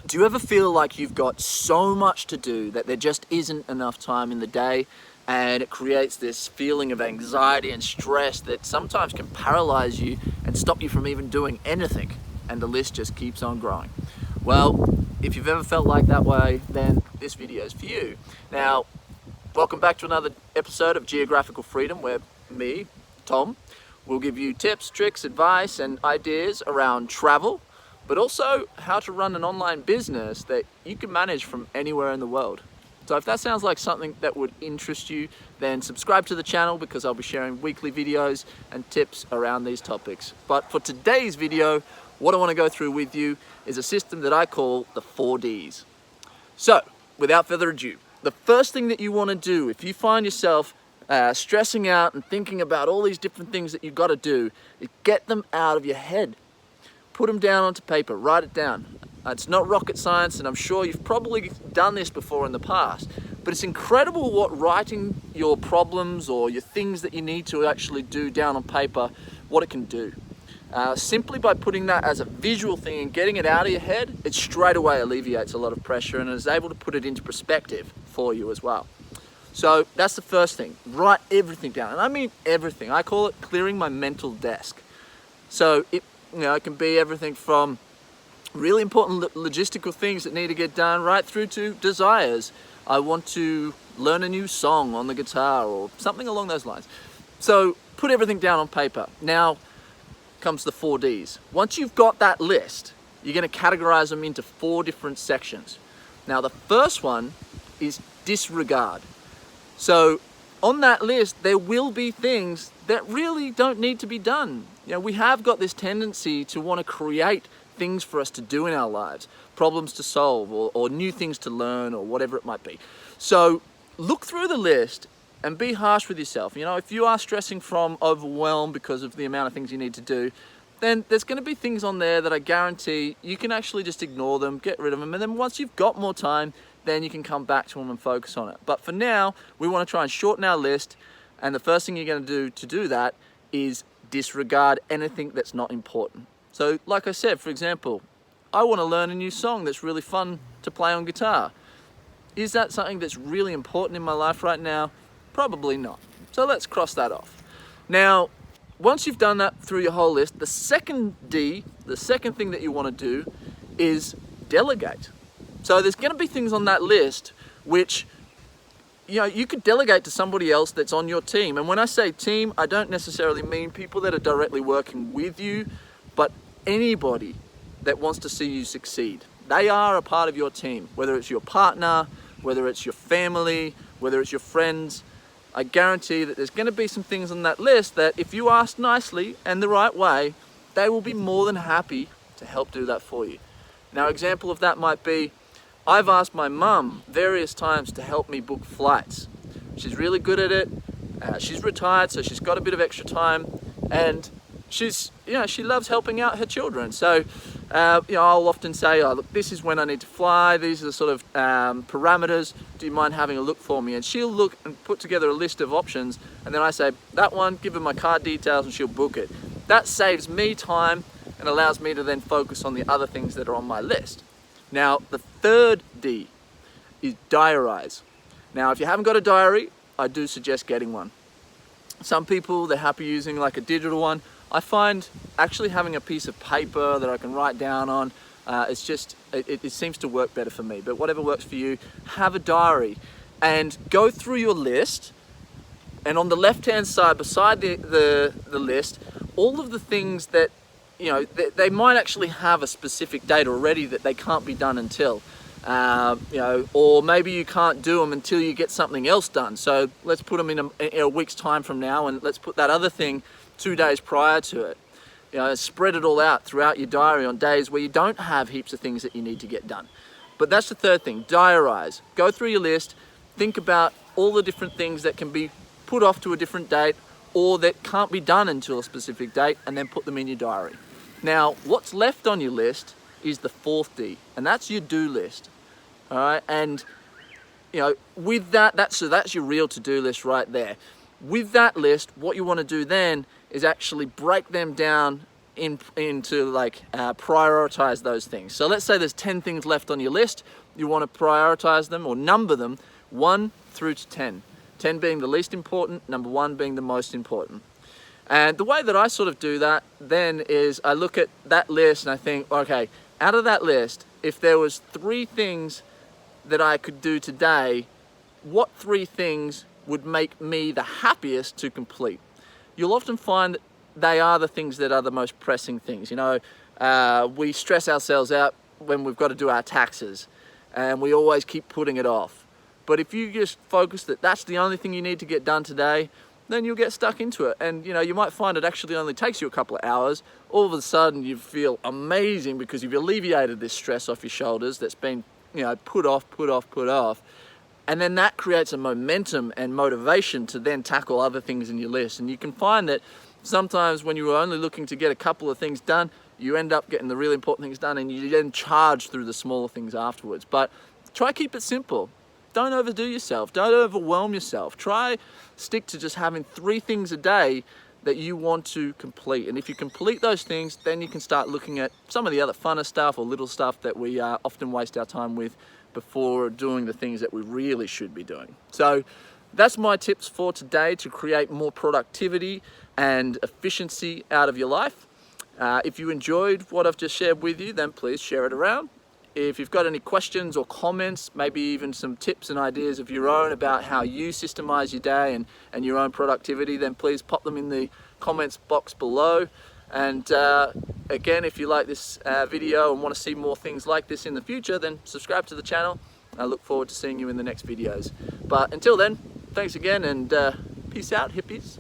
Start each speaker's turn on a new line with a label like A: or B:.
A: Do you ever feel like you've got so much to do that there just isn't enough time in the day, and it creates this feeling of anxiety and stress that sometimes can paralyze you and stop you from even doing anything, and the list just keeps on growing? Well, if you've ever felt like that way, then this video is for you. Now, welcome back to another episode of Geographical Freedom, where me, Tom, will give you tips, tricks, advice and ideas around travel, but also how to run an online business that you can manage from anywhere in the world. So if that sounds like something that would interest you, then subscribe to the channel, because I'll be sharing weekly videos and tips around these topics. But for today's video, what I want to go through with you is a system that I call the 4 Ds. So without further ado, the first thing that you want to do if you find yourself stressing out and thinking about all these different things that you've got to do is get them out of your head. Put them down onto paper, write it down. It's not rocket science, and I'm sure you've probably done this before in the past, but it's incredible what writing your problems or your things that you need to actually do down on paper, what it can do. Simply by putting that as a visual thing and getting it out of your head, it straight away alleviates a lot of pressure and is able to put it into perspective for you as well. So that's the first thing. Write everything down, and I mean everything. I call it clearing my mental desk. So it can be everything from really important logistical things that need to get done right through to desires. I want to learn a new song on the guitar or something along those lines. So put everything down on paper. Now comes the 4 Ds. Once you've got that list, you're going to categorize them into 4 different sections. Now the first one is disregard. So on that list, there will be things that really don't need to be done. We have got this tendency to want to create things for us to do in our lives, problems to solve or new things to learn or whatever it might be. So look through the list and be harsh with yourself. If you are stressing from overwhelm because of the amount of things you need to do, then there's going to be things on there that I guarantee you can actually just ignore them, get rid of them, and then once you've got more time, then you can come back to them and focus on it. But for now, we want to try and shorten our list, and the first thing you're going to do that is disregard anything that's not important. So like I said, for example, I want to learn a new song that's really fun to play on guitar. Is that something that's really important in my life right now? Probably not. So let's cross that off. Now, once you've done that through your whole list, the second D, the second thing that you want to do is delegate. So there's going to be things on that list which you could delegate to somebody else that's on your team. And when I say team, I don't necessarily mean people that are directly working with you, but anybody that wants to see you succeed. They are a part of your team, whether it's your partner, whether it's your family, whether it's your friends. I guarantee that there's going to be some things on that list that if you ask nicely and the right way, they will be more than happy to help do that for you. Now, example of that might be, I've asked my mum various times to help me book flights. She's really good at it. She's retired, so she's got a bit of extra time, and she loves helping out her children. So, I'll often say, oh, look, this is when I need to fly. These are the sort of parameters. Do you mind having a look for me? And she'll look and put together a list of options, and then I say, that one, give her my card details, and she'll book it. That saves me time and allows me to then focus on the other things that are on my list. Now, the third D is diarize. Now, if you haven't got a diary, I do suggest getting one. Some people, they're happy using like a digital one. I find actually having a piece of paper that I can write down on, it seems to work better for me. But whatever works for you, have a diary and go through your list. And on the left-hand side, beside the list, all of the things that they might actually have a specific date already that they can't be done until, or maybe you can't do them until you get something else done. So let's put them in a week's time from now, and let's put that other thing 2 days prior to it. Spread it all out throughout your diary on days where you don't have heaps of things that you need to get done. But that's the third thing, diarize. Go through your list, think about all the different things that can be put off to a different date or that can't be done until a specific date, and then put them in your diary. Now, what's left on your list is the 4th D, and that's your do list. All right, and with that's your real to-do list right there. With that list, what you want to do then is actually break them down into like prioritize those things. So let's say there's 10 things left on your list. You want to prioritize them or number them 1 through to 10. 10 being the least important, number 1 being the most important. And the way that I sort of do that then is I look at that list and I think, okay, out of that list, if there was 3 things that I could do today, what 3 things would make me the happiest to complete? You'll often find that they are the things that are the most pressing things. You know, we stress ourselves out when we've got to do our taxes and we always keep putting it off. But if you just focus that that's the only thing you need to get done today, then you'll get stuck into it. And you know, you might find it actually only takes you a couple of hours. All of a sudden you feel amazing because you've alleviated this stress off your shoulders that's been, you know, put off. And then that creates a momentum and motivation to then tackle other things in your list. And you can find that sometimes when you were only looking to get a couple of things done, you end up getting the really important things done and you then charge through the smaller things afterwards. But try keep it simple. Don't overdo yourself. Don't overwhelm yourself. Try stick to just having 3 things a day that you want to complete. And if you complete those things, then you can start looking at some of the other funner stuff or little stuff that we often waste our time with before doing the things that we really should be doing. So that's my tips for today to create more productivity and efficiency out of your life. If you enjoyed what I've just shared with you, then please share it around. If you've got any questions or comments, maybe even some tips and ideas of your own about how you systemize your day and your own productivity, then please pop them in the comments box below. And again, if you like this video and want to see more things like this in the future, then subscribe to the channel. I look forward to seeing you in the next videos. But until then, thanks again and peace out, hippies.